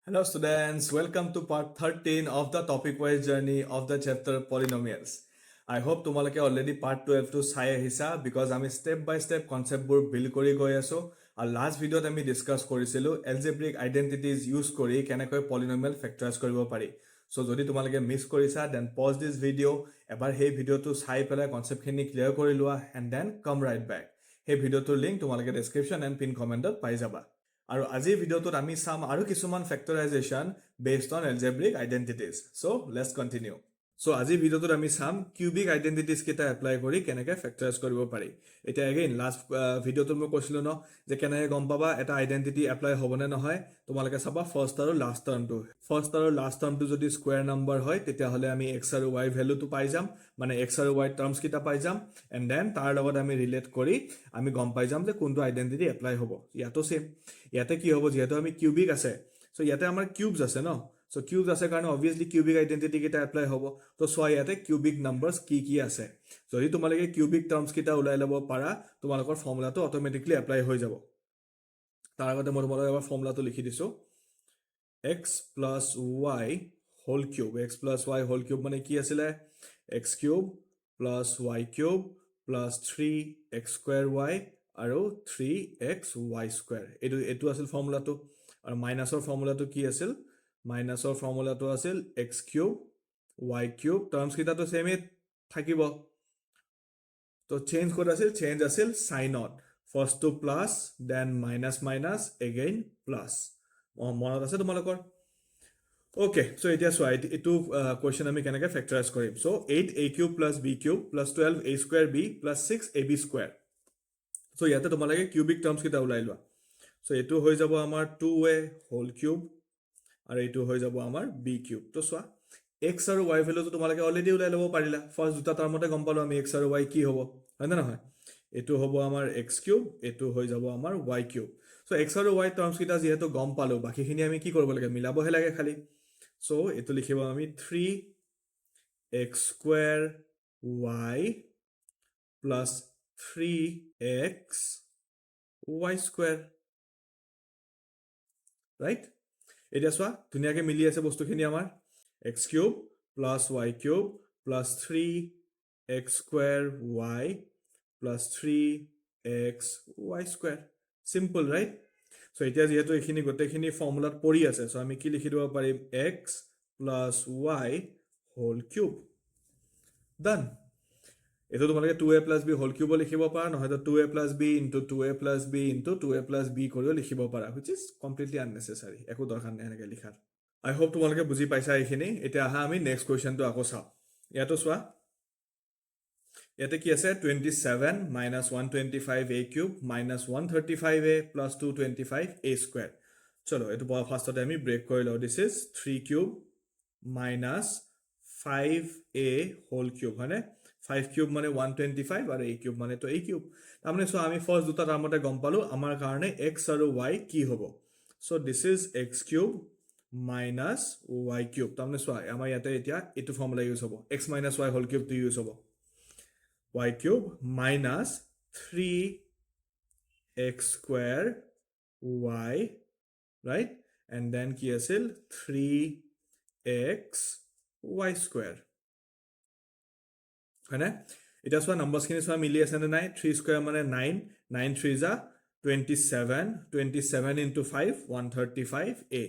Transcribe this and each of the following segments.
Hello students, welcome to part 13 of the topic-wise journey of the chapter Polynomials. I hope তোমালোকে already part 12 to চাই আহিছা because আমি step by step concept বোৰ build কৰি গৈ আছো আৰু last ভিডিঅ'ত আমি discuss কৰিছিলো algebraic identities use কৰি কেনেকৈ polynomial factorize কৰিব পাৰি. So যদি তোমালোকে miss কৰিছা then pause this video, এবাৰ সেই ভিডিঅ'টো চাই পেলাই concept খিনি clear কৰি লোৱা and then come right back. সেই ভিডিঅ'টোৰ link তোমালোকে description and pin comment-ত পাই যাবা. আৰু আজিৰ ভিডিঅ'টোত আমি চাম আৰু কিছুমান factorisation based on algebraic identities so let's continue so আজিৰ ভিডিঅ'টোত আমি চাম কিউবিক আইডেন্টিটিজ কেইটা এপ্লাই কৰি কেনেকৈ ফেক্টৰাইজ কৰিব পাৰি এতিয়া এগেইন লাষ্ট ভিডিঅ'টোত মই কৈছিলোঁ ন যে কেনেকৈ গম পাবা এটা আইডেন্টিটি এপ্লাই হ'বনে নহয় তোমালোকে চাবা ফাৰ্ষ্ট আৰু লাষ্ট টাৰ্মটো যদি স্কুৱেৰ নাম্বাৰ হয় তেতিয়াহ'লে আমি এক্স আৰু ৱাই ভেলুটো পাই যাম মানে এক্স আৰু ৱাই টাৰ্মছ কেইটা পাই যাম এণ্ড দেন তাৰ লগত আমি ৰিলেট কৰি আমি গম পাই যাম যে কোনটো আইডেন্টিটি এপ্লাই হ'ব ইয়াতো সেম ইয়াতে কি হ'ব যেহেতু আমি কিউবিক আছে সো ইয়াতে আমাৰ কিউবছ আছে ন সো কিউবছ আছে কাৰণে অবভিয়াছলি কিউবিক আইডেন্টিটি কেইটা এপ্লাই হ'ব তো চোৱা ইয়াতে কিউবিক নাম্বাৰছ কি আছে যদি তোমালোকে কিউবিক টাৰ্মছ কেইটা ওলাই ল'ব পাৰা তোমালোকৰ ফৰ্মুলাটো অট'মেটিকলি এপ্লাই হৈ যাব তাৰ আগতে মই তোমালোকক এবাৰ ফৰ্মুলাটো লিখি দিছোঁ x plus y whole cube x plus y whole cube মানে কি আছিলে x cube plus y cube plus 3x square y আৰু 3x y square এটো আছিল ফৰ্মুলাটো আৰু মাইনাসৰ ফৰ্মুলাটো কি আছিল মাইনাসৰ ফৰ্মুলাটো আছিল x cube y cube terms কিটাটো সেমে থাকিব তো চেঞ্জ কোড আছিল সাইনত first to plus then minus again plus মনত আছে তোমালোকৰ ওকে সো এতিয়া চোৱা এটো কোৱেশ্চন আমি কেনেকৈ ফেক্টৰাইজ কৰিম so 8a cube plus b cube plus 12a square b plus 6ab square so ইয়াতে তোমালোকে কিউবিক টাৰ্মছ কিটা ওলাই লোৱা সো এটো হৈ যাব আমাৰ 2a whole cube আৰু এটো হৈ যাব আমাৰ b cube তো চোৱা x আৰু y ভ্যালুটো তোমালোকে অলৰেডি ওলাই ল'ব পাৰিলা ফাৰ্স্ট দুটা টাৰ্মতে গম পালো আমি x আৰু y কি হ'ব হয় না নহয় এটো হ'ব আমাৰ x cube এটো হৈ যাব আমাৰ y cube সো x আৰু y টাৰ্মছ কিটা যেহেতু গম পালো বাকিখিনি আমি কি কৰিব লাগে মিলাবহে লাগে খালি সো এটো লিখিব আমি 3x square y plus 3x y square right এটা চোৱা ধুনিয়াকে মিলি আছে বস্তুখিনি আমাৰ x cube plus y cube plus 3x square y plus 3x y square simple right so এতিয়া যেহেতু এখিনি গোটেইখিনি ফৰ্মুলাত পৰি আছে সো আমি কি লিখি দিব পাৰিম x plus y whole cube done এটো তোমালোকে 2a plus b whole cube লিখিব পাৰা নহয় তো 2a plus b into 2a plus b into 2a plus b কৰিও লিখিব পাৰা which is completely unnecessary একো দৰকাৰ নাই এনেকৈ লিখাৰ I hope তোমালোকে বুজি পাইছা এইখিনি এতিয়া আহা আমি নেক্সট কোৱেশ্চনটো আকৌ চাও ইয়াতো চোৱা ইয়াতে কি আছে 27 minus 125a cube minus 135a plus 225a square চলো এটো ফাৰ্স্টতে আমি ব্ৰেক কৰি লও this is 3 cube minus 5a whole cube হয়নে 5 cube মানে 125 আৰু a cube মানে তো a cube তাৰমানে সো আমি ফাৰ্স্ট দুটা টাৰ্মতে গম পালো আমাৰ কাৰণে x আৰু y কি হ'ব so this is x cube minus y cube তাৰমানে সো আমাৰ ইয়াতে এতিয়া এটো ফৰ্মুলা ইউজ হ'ব x minus y whole cube টো ইউজ হ'ব y cube minus 3x square y right and then কি আছিল 3x y square হয়নে এটা সো নাম্বাৰস খিনি সো মিলি আছে না নাই 3 স্কয়াৰ মানে 9 9 3 যা 27 into 5 135a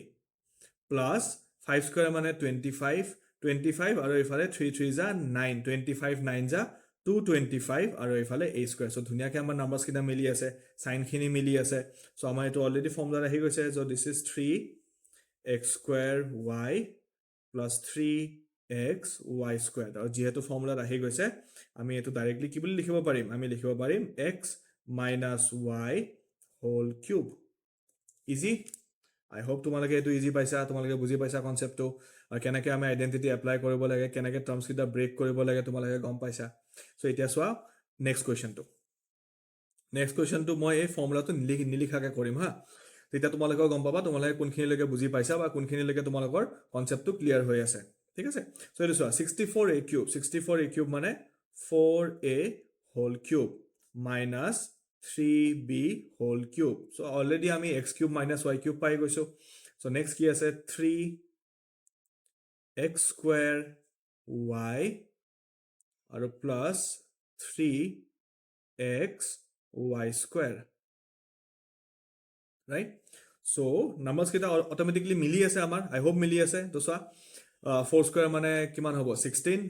plus 5 স্কয়াৰ মানে 25 আৰু ইফালে 3 3 যা 9 25 9 যা 225 আৰু ইফালে a স্কয়াৰ সো ধুনিয়াকে আমাৰ নাম্বাৰস কিটা মিলি আছে সাইন খিনি মিলি আছে সো আমাৰ এটো অলৰেডি ফৰ্মুলা আহি গৈছে so this is 3x square y plus 3x y squared আৰু যেহেতু ফৰ্মুলাত আহি গৈছে আমি এটো ডাইৰেক্টলি কি বুলি লিখিব পাৰিম আমি লিখিব পাৰিম x minus y whole cube easy I hope তোমালোকে এটো ইজি পাইছা তোমালোকে বুজি পাইছা কনসেপ্টটো আৰু কেনেকৈ আমি আইডেন্টিটি এপ্লাই কৰিব লাগে কেনেকৈ টাৰ্মছ কিটা ব্ৰেক কৰিব লাগে তোমালোকে গম পাইছা সো এতিয়া চোৱা নেক্সট কোৱেশ্চনটো মই এই ফৰ্মুলাটো নিলিখাকে কৰিম হা তেতিয়া তোমালোকে গম পাবা তোমালোকে কোনখিনিলৈকে বুজি পাইছা বা কোনখিনিলৈকে তোমালোকৰ কনসেপ্টটো ক্লিয়াৰ হৈ আছে ঠিক আছে সো এটো চোৱা 64a cube মানে 4a whole cube minus 3b whole cube so already আমি x cube minus y cube পাই গৈছো So next কি আছে 3x square y আৰু plus 3x y square, right? So numbers kita automatically মিলি আছে আমাৰ, I hope মিলি আছে। তো চোৱা 4 square মানে কিমান হ'ব 16,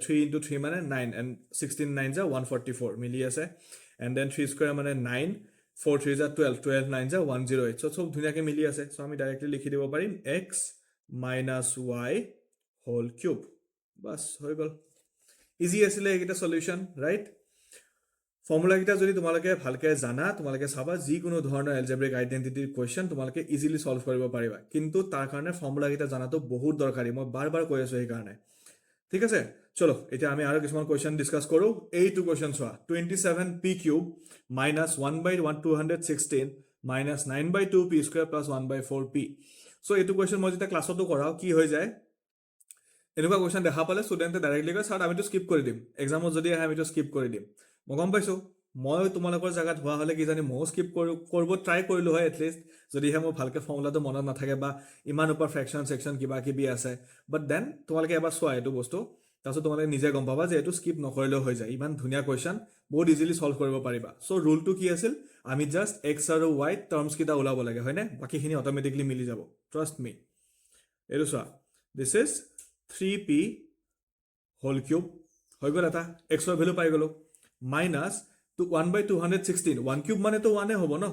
3 into 3 মানে 9 and 16 9 যা 144 মিলি আছে, and then 3 square মানে 9, 4 3 যা 12, 12 9 যা 108, so সব ধুনীয়াকৈ মিলি আছে। so আমি ডাইৰেক্টলি লিখি দিব পাৰিম x minus y whole cube, বাস হৈ গ'ল। ইজি আছিলে এইকেইটা সলিউশন, ৰাইট? ফৰ্মুলা কেইটা যদি তোমালোকে ভালকে জানা, তোমালোকে চাবা যিকোনো ধৰণৰ এলজেব্ৰিক আইডেন্টিটিৰ কোৱেশ্চন তোমালোকে ইজিলি সলভ কৰিব পাৰিবা, কিন্তু তাৰ কাৰণে ফৰ্মুলা কেইটা জানাটো বহুত দৰকাৰী, মই বাৰ বাৰ কৈ আছো এই কাৰণে। ঠিক আছে, চলো এতিয়া আমি আৰু কিছুমান কোৱেশ্চন ডিসকাস কৰো। এইটো কোৱেশ্চন চোৱা 27p cube minus 1/216 minus 9/2p square plus 1/4p। So এইটো কোৱেশ্চন মই যেতিয়া ক্লাছতো কৰাও কি হৈ যায়, এনেকুৱা কোৱেশ্চন দেখা পালে ষ্টুডেণ্টে ডাইৰেক্টলি কয় স্যাৰ আমিতো স্কিপ কৰি দিম, এক্সামত যদি আহে আমিতো স্কিপ কৰি দিম। মই গম পাইছো, মই তোমালোকৰ জায়গাত হোৱা হলে কি জানি ময়ো স্কিপ কৰিব ট্ৰাই কৰিলো হয় এটলিষ্ট, যদিহে মোৰ ভালকে ফৰ্মুলাটো মনত নাথাকে বা ইমান ওপৰ ফ্ৰেকশন সেকশন কিবা কিবি আছে। বাট দেন তোমালোকে এবাৰ চোৱা এইটো বস্তু, তাৰপিছত তোমালোকে নিজে গম পাবা যে এইটো স্কিপ নকৰিলেও হৈ যায়, ইমান ধুনীয়া কোৱেশ্চন বহুত ইজিলি সলভ কৰিব পাৰিবা। সো ৰুলটো কি আছিল, আমি জাষ্ট এক্স আৰু ৱাই টাৰ্মছ কেইটা ওলাব লাগে, হয়নে? বাকীখিনি অট'মেটিকলি মিলি যাব, ট্ৰাষ্ট মি। এইটো চোৱা, this is 3p whole cube হৈ গ'ল, এটা এক্সৰ ভ্যালু পাই গ'লো, মাইনাস 1/216, 1 কিউব মানে তো 1 হ'ব ন।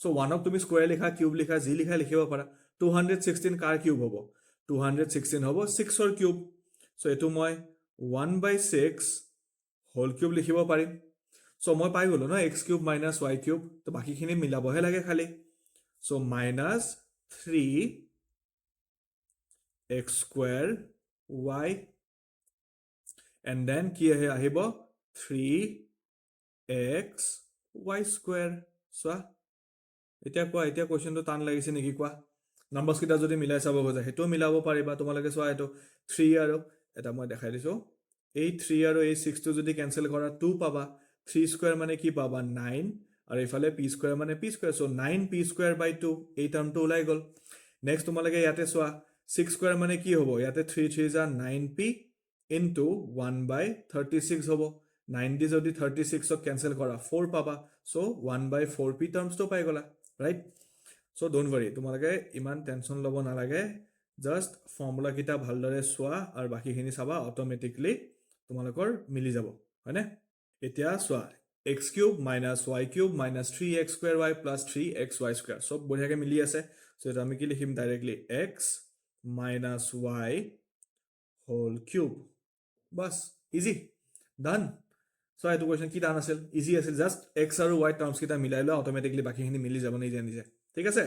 সো 1ক তুমি স্কয়াৰ লিখা, কিউব লিখা, যি লিখা লিখিব পাৰা। 216 কাৰ কিউব হ'ব, 216 হ'ব 6ৰ কিউব। সো এটো মই 1/6 হোল কিউব লিখিব পাৰিম। সো মই পাই গ'লো ন x cube minus y cube, তো বাকিখিনি মিলাবহে লাগে খালি। So minus 3x square y and then কি আহিব 3x y square। চোৱা এতিয়া কোৱা, এতিয়া কোৱেশ্চনটো টান লাগিছে নেকি কোৱা? নাম্বাৰছ কেইটা যদি মিলাই চাব খোজা সেইটো মিলাব পাৰিবা তোমালোকে। চোৱা এইটো 3 আৰু এটা মই দেখাই দিছো, এই 3 আৰু এই 6 টো যদি কেনসেল কৰা 2 পাবা, 3 স্কয়াৰ মানে কি পাবা 9, আৰু ইফালে p স্কয়াৰ মানে p square, so 9p square by 2 এই টাৰ্মটো ওলাই গ'ল। নেক্সট তোমালোকে ইয়াতে চোৱা 6 স্কয়াৰ মানে কি হ'ব, ইয়াতে 3 3 যা 9p into 1/36 হ'ব, 90 যদি 36 ক কেনসেল কৰা 4 পাবা, সো 1/4p টাৰ্মসটো পাই গলা, ৰাইট? সো ডোন্ট वरी, তোমালোকে ইমান টেনশন ল'ব নালাগে, জাস্ট ফৰ্মুলা কিটা ভালদৰে চোৱা আৰু বাকিখিনি চাবা, অটোমেটিকলি তোমালোকৰ মিলি যাব, হয়নে? এতিয়া চোৱা x cube minus y cube minus 3x square y plus 3xy square সব বঢ়িয়াকে মিলি আছে। সো এটা আমি কি লিখিম directly x minus y whole cube, বাস ইজি ডান। সো এইটো কোৱেশ্চন কি ডান আছিল, ইজি আছিল, জাস্ট x আৰু y টাৰ্মছ কিটা মিলাই লোৱা, অটোমেটিকলি বাকিখিনি মিলি যাব নিজে নিজে, ঠিক আছে?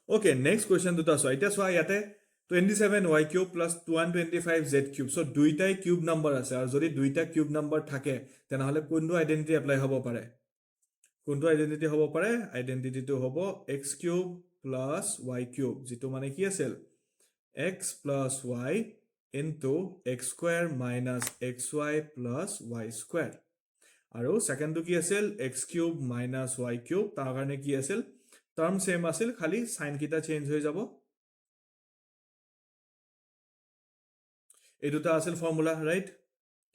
ওকে, নেক্সট কোৱেশ্চন দুটা চোৱা। এতিয়া চোৱা ইয়াতে 27y cube plus 125z cube, so দুইটাই কিউব নাম্বাৰ আছে, আৰু যদি দুইটা কিউব নাম্বাৰ থাকে তেনেহলে কোনটো আইডেন্টিটি এপ্লাই হ'ব পাৰে, কোনটো আইডেন্টিটি হ'ব পাৰে? আইডেন্টিটিটো হ'ব x cube plus y cube, যেটো মানে কি আছিল x plus y into x square minus xy plus y square, আৰু সেকেন্ডটো কি আছিল x cube minus y cube, তাৰ কাৰণে কি আছিল টার্ম সেম আছিল, খালি সাইন কিটা চেঞ্জ হৈ যাব। এই দুটা আছিল ফৰ্মুলা, ৰাইট?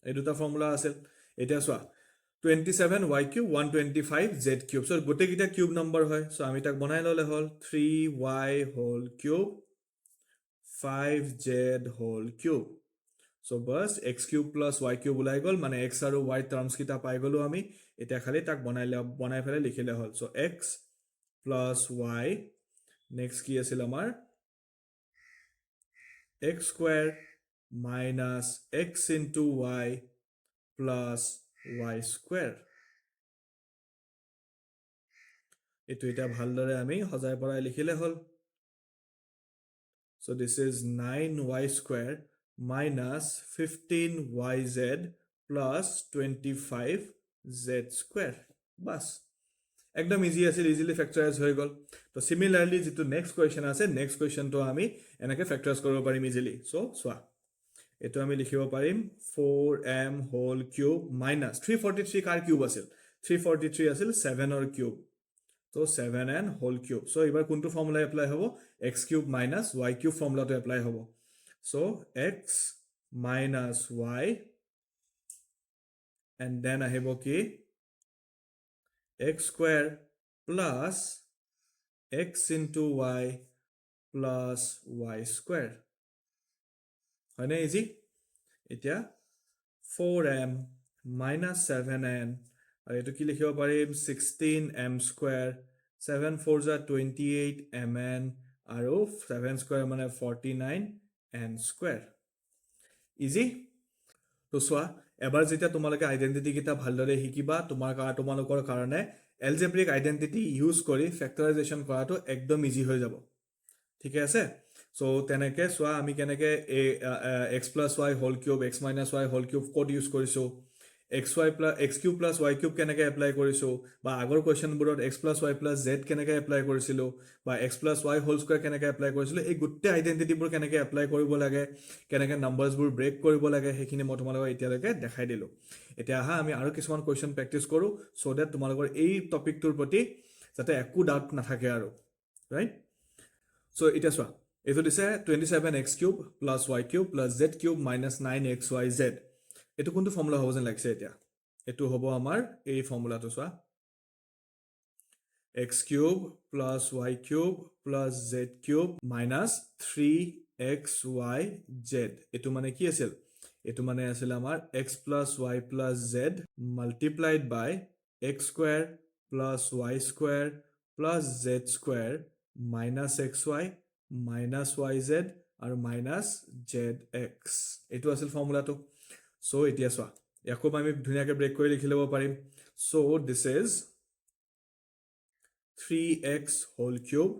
এই দুটা ফৰ্মুলা আছিল। এতিয়া চোৱা 27y cube 125z cube, so গোটেই কিটা কিউব নাম্বাৰ হয়, সো আমি তাক বনাই ললে হল 3y whole cube 5z whole cube. So বাস x cube plus y cube ওলাই গল, মানে x আৰু y টার্মস কিটা পাই গলো আমি। এতিয়া খালি তাক বনাই ফেলে লিখিলে হল। So x plus y, next কি আছিল আমাৰ x square minus x into y plus y square। এটো এটা ভালদৰে আমি হজাই পৰাই লিখিলে হল। So this is 9y square minus 15yz plus 25z square, বাস একদম ইজি আছিল, ইজিলি ফ্যাক্টৰাইজ হৈ গল। তো সিমিলাৰলি যেটো নেক্সট কোৱেশ্চন আছে, নেক্সট কোৱেশ্চনটো আমি এনেকে ফ্যাক্টৰাইজ কৰিব পাৰিম ইজিলি। সো চোৱা এটো আমি লিখিব পাৰিম 4m whole cube minus 343 কাৰ কিউব আছিল, 343 আছিল 7 ৰ cube, So 7n whole cube. So এবাৰ কোনটো ফৰ্মুলা এপ্লাই হ'ব x cube minus y cube ফৰ্মুলাটো এপ্লাই হ'ব so x minus y and then আহিব কি x square plus x into y plus y square হয়নে easy এতিয়া 4m minus 7n আৰু এটো কি লিখিব পাৰিম 16m square 7 4s are 28 mn আৰু 7 square মানে 49n square easy তো সোয়া এবাৰ যেতিয়া তোমালোকে আইডেন্টিটি কিটা ভালদৰে শিকিবা তোমালোকৰ কাৰণে algebraic identity ইউজ কৰি factorization কৰাটো একদম ইজি হৈ যাব ঠিক আছে so তেনেকে সোয়া আমি কেনেকে x plus y whole cube x minus y whole cube code use কৰিছো x cube plus y cube কেনেকে এপ্লাই কৰিছো বা আগৰ কোৱেশ্চন বোৰত x plus y plus z কেনেকে এপ্লাই কৰিছিলো বা x plus y whole square কেনেকে এপ্লাই কৰিছিলো এই গুটে আইডেন্টিটি বোৰ কেনেকে এপ্লাই কৰিব লাগে কেনেকে নাম্বাৰস বোৰ ব্ৰেক কৰিব লাগে হেখিনি মই তোমালোকক এতিয়ালৈকে দেখাই দিলো এতিয়া আহা আমি আৰু কিছুমান কোৱেশ্চন প্ৰেক্টিস কৰো সো দ্যাট তোমালোকৰ এই টপিকটোৰ প্ৰতি যাতে একো ডাউট নাথাকে আৰু ৰাইট সো এটা সোৱা এটো দিছে 27x cube plus y cube plus z cube minus 9xyz এটো কোনটো ফৰ্মুলা হ'ব যেন লাগিছে এতিয়া এটো হ'ব আমাৰ এই ফৰ্মুলাটো সোৱা x cube plus y cube plus z cube minus 3xyz এটো মানে কি আছিল এটো মানে আছিল আমাৰ x plus y plus z multiplied by x square plus y square plus z square minus xy minus yz আৰু minus zx এটো আছিল ফৰ্মুলাটো so এতিয়া সোৱা ইয়াকো আমি ধুনিয়াকে ব্ৰেক কৰি লিখি লব পাৰিম so this is 3x whole cube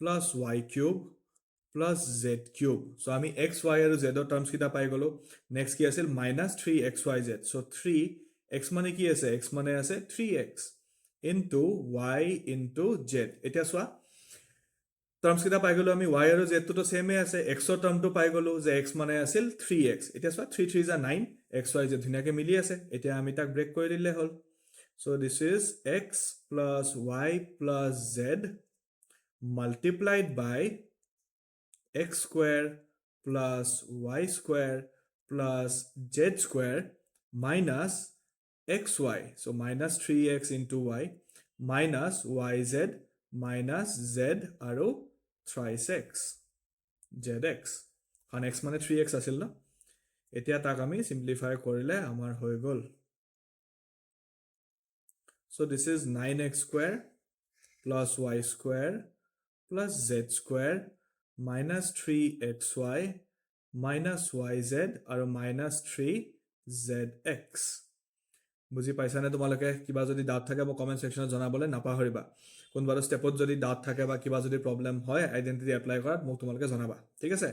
plus y cube plus z cube so আমি x y আৰু z ৰ টাৰ্মস কিটা পাই গলো নেক্সট কি আছিল minus 3xyz so 3x মানে কি আছে x মানে আছে 3x into y into z এতিয়া সোৱা টাৰ্মস কিটা পাই গলো আমি y আৰু z তো সেমে আছে x ৰ টাৰ্মটো পাই গলো যে x মানে আছিল 3x এটা সোৱা 3 3 is 9 x y z ধুনিয়াকে মিলি আছে এতিয়া আমি তাক ব্ৰেক কৰি দিলে হল so this is x plus y plus z multiplied by x square plus y square plus z square minus xy so minus 3x into y minus yz minus z আৰু thrice x zx কাৰণ x মানে 3x আছিল না এতিয়া তাক আমি simplify কৰিলে আমাৰ হৈ গল so this is 9x square plus y square plus z square minus 3xy minus yz আৰু minus 3zx বুজি পাইছা নে তোমালোকে কিবা যদি ডাউট থাকে মই কমেন্ট সেকশনত জনাবলে নাপাহৰিবা কোনবাৰ স্টেপত যদি ডাউট থাকে বা কিবা যদি প্ৰবলেম হয় আইডেন্টিটি এপ্লাই কৰাত মোক তোমালোকে জনাবা ঠিক আছে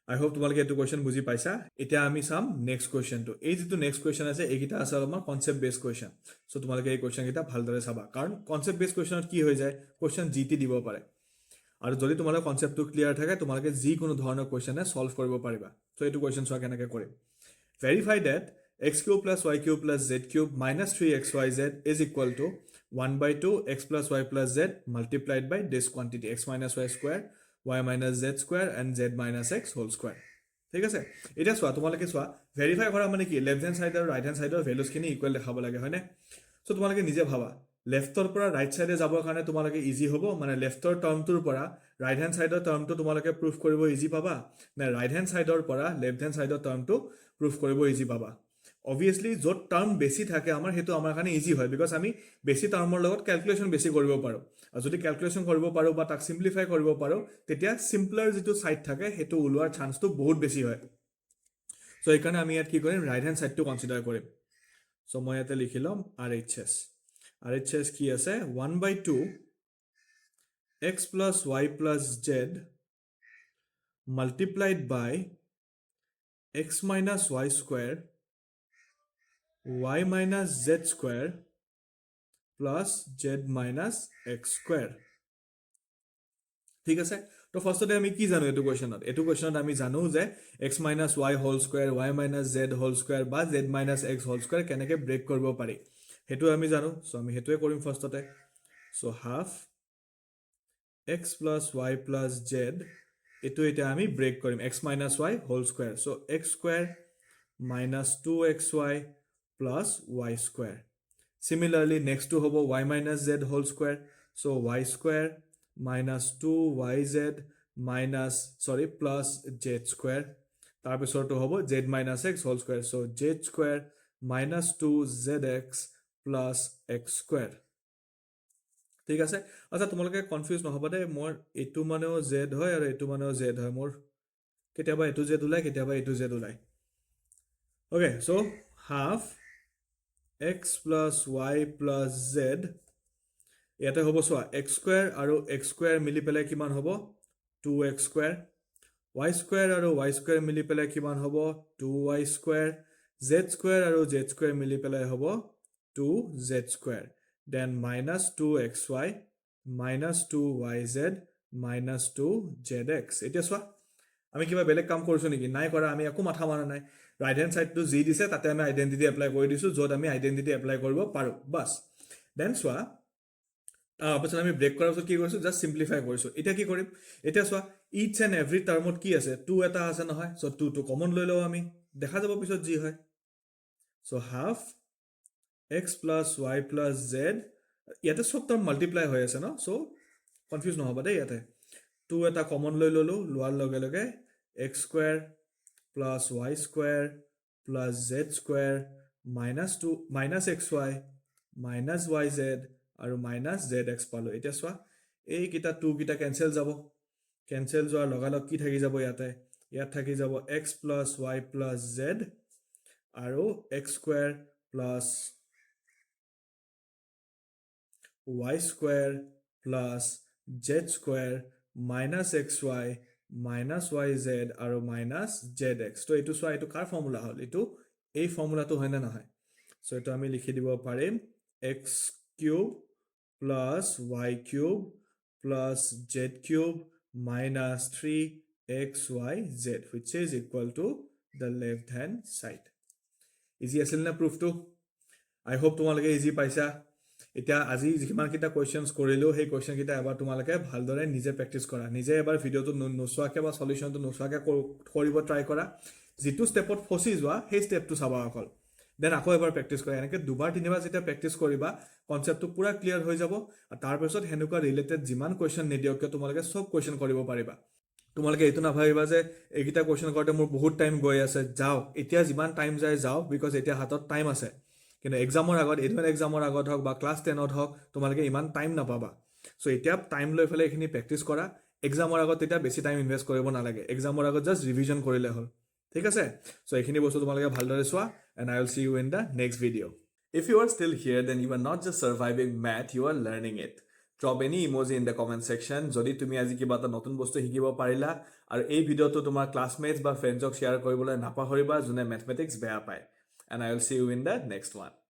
I hope তোমালোকে এটো কোৱেশ্চন বুজি পাইছা এতিয়া আমি সাম নেক্সট কোৱেশ্চনটো এই যেটো নেক্সট কোৱেশ্চন আছে এইকিটা আছে আমাৰ কনসেপ্ট বেস কোৱেশ্চন সো তোমালোকে এই কোৱেশ্চন কিটা ভালদৰে চাবা কাৰণ কনসেপ্ট বেস কোৱেশ্চনত কি হৈ যায় কোৱেশ্চন জিটি দিব পাৰে আৰু যদি তোমালোকৰ কনসেপ্টটো ক্লিয়াৰ থাকে তোমালোকে যি কোনো ধৰণৰ কোৱেশ্চনে সলভ কৰিব পাৰিবা সো এটো কোৱেশ্চন সোৱা কেনেকৈ কৰিম verify that x cube plus y cube plus z cube minus 3xyz is equal to 1 by 2 x plus y plus z multiplied by this quantity x minus y square y minus z square and z minus x whole square ঠিক আছে এটা সোৱা তোমালোকে সোৱা verify কৰা মানে কি left hand side আৰু right hand সাইডৰ values খিনি equal দেখাব লাগে হয়নে সো তোমালোকে নিজে ভাবা লেফটৰ পৰা ৰাইট সাইডে যাবৰ কাৰণে তোমালোকে ইজি হ'ব মানে লেফটৰ টাৰ্মটোৰ পৰা ৰাইট হ্যান্ড সাইডৰ টাৰ্মটো তোমালোকে প্ৰুফ কৰিব ইজি পাবা না ৰাইট হ্যান্ড সাইডৰ পৰা লেফট হ্যান্ড সাইডৰ টাৰ্মটো প্ৰুফ কৰিব ইজি পাবা obviously যত টাৰ্ম বেশি থাকে আমাৰ হেতু আমাৰ কাৰণে ইজি হয় বিকজ আমি বেশি টাৰ্মৰ লগত ক্যালকুলেশন বেশি কৰিব পাৰো আৰু যদি ক্যালকুলেশন কৰিব পাৰো বা তাক সিম্পলিফাই কৰিব পাৰো তেতিয়া সিম্পলাৰ যেটো সাইড থাকে হেতু উলোৱাৰ চান্সটো বহুত বেশি হয় সো এই কাৰণে আমি ইয়াত কি কৰিম ৰাইট হ্যান্ড সাইডটো কনসিডাৰ কৰিম সো মই ইয়াতে লিখিলম RHS কি আছে 1 by 2 x plus y plus z multiplied by x minus y square y minus z square plus z minus x square ঠিক আছে তো ফার্স্টতে আমি কি জানো এটো কোৱেশ্চনত আমি জানো যে x minus y whole square y minus z whole square বা z minus x whole square কেনেকৈ ব্ৰেক কৰিব পাৰি হেতু আমি জানো সো আমি হেতুৱে কৰিম ফার্স্টতে So half x plus y plus z etu eta ami break korim x minus y whole square. So x square minus 2xy plus y square. Similarly, next to hobo y minus z whole square. So y square minus 2yz minus plus z square. তাৰপিছত to hobo z minus x whole square. So z square minus 2zx plus x square. ঠিক আছে আচ্ছা তোমালোকে confuse নহবা দে মোৰ এটো মানেও z হয় আৰু এটো মানেও z হয় মোৰ কেতিয়াবা এটো z ওলাই কেতিয়াবা এটো z ওলাই okay so half x plus y plus z ইয়াতে হ'ব সোয়া x square আৰু x square মিলি পেলাই কিমান হ'ব 2x square y square আৰু y square মিলি পেলাই কিমান হ'ব 2y square z square আৰু z square মিলি পেলাই হ'ব 2z square then minus 2xy minus 2yz minus 2zx এতিয়া সোয়া আমি কিবা বেলেগ কাম কৰিছো নেকি নাই কৰা আমি একো মাথা মাৰা নাই right hand side two Z দিছে তাতে আমি আইডেন্টিটি এপ্লাই কৰি দিছো যত আমি আইডেন্টিটি এপ্লাই কৰিব পাৰো বাস দেন সোয়া তাৰপিছত আমি ব্ৰেক কৰাৰ পিছত কি কৰিছো জাস্ট সিম্পলিফাই কৰিছো এটা কি কৰিম এটা সোয়া ইচ এন্ড এভৰি টাৰ্মত কি আছে 2 এটা আছে নহয় সো 2 টো কমন লৈ লও আমি দেখা যাব পিছত জি হয় so half x plus y plus z ইয়াতে সব টার্ম মাল্টিপ্লাই হৈ আছে ন সো কনফিউজ নহবা দে ইয়াতে 2 এটা কমন লৈ ললো লোৱাৰ লগে লগে x square plus y square plus z square minus 2 minus xy minus yz আৰু minus zx পালো এটা সোয়া এই কিটা 2 কিটা ক্যান্সেল যাব ক্যান্সেল যোৱাৰ লগালগ কি থাকি যাব ইয়াতে ইয়াত থাকি যাব x plus y plus z আৰু x square plus y square plus z square minus xy minus yz আৰু minus zx তো এটো সোয়া এটো কাৰ ফৰ্মুলা হল এটো এই ফৰ্মুলাটো হয় না নহয় সো এটো আমি লিখি দিব পাৰিম x cube plus y cube plus z cube minus 3xyz which is equal to the left hand side easy আছিল না proof to I hope তোমালোকে easy পাইছা এতিয়া আজি যিমান কিটা কোৱেশ্চনছ কৰিলো সেই কোৱেশ্চন কিটা এবাৰ তোমালোকে ভালদৰে নিজে প্ৰেক্টিস কৰা নিজে এবাৰ ভিডিওটো নোচোৱাকে বা সলিউশনটো নোচোৱাকে কৰিব ট্ৰাই কৰা যেটো স্টেপত ফসি যোৱা সেই স্টেপটো চাবা অকল দেন আকৌ এবাৰ প্ৰেক্টিস কৰা এনেকে দুবাৰ তিনিবাৰ যেটা প্ৰেক্টিস কৰিবা কনসেপ্টটো পুৰা ক্লিয়াৰ হৈ যাব আৰু তাৰ পিছত হেনুকা ৰিলেটেড যিমান কোৱেশ্চন নিদিয়ক তোমালোকে সব কোৱেশ্চন কৰিব পাৰিবা তোমালোকে এটো না ভাবিবা যে এইকিটা কোৱেশ্চন কৰতে মোৰ বহুত টাইম গৈ আছে যাও এতিয়া যিমান টাইম যায় যাও বিকজ এতিয়া হাতত টাইম আছে কিন্তু এক্সামৰ আগত এডভান্স এক্সামৰ আগত হক বা ক্লাস 10 ত হক তোমালোকে ইমান টাইম নাপাবা সো এতিয়া টাইম লৈ ফেলে এখিনি প্ৰেক্টিস কৰা এক্সামৰ আগত এটা বেছি টাইম ইনভেস্ট কৰিব নালাগে এক্সামৰ আগত জাস্ট ৰিভিজন কৰিলে হল ঠিক আছে সো এখিনি বস্তু তোমালোকে ভালদৰে চোৱা and I will see you in the next video if you are still here then you are not just surviving math you are learning it drop any emoji in the comment section যদি তুমি আজি কিবা এটা নতুন বস্তু শিকিব পাৰিলা আৰু এই ভিডিওটো তোমাৰ ক্লাসমেটস বা ফ্ৰেণ্ডছক শেয়াৰ কৰিবলৈ নাপাহৰিবা যোনে ম্যাথমেটিক্স বেয়া পায় and I will see you in the next one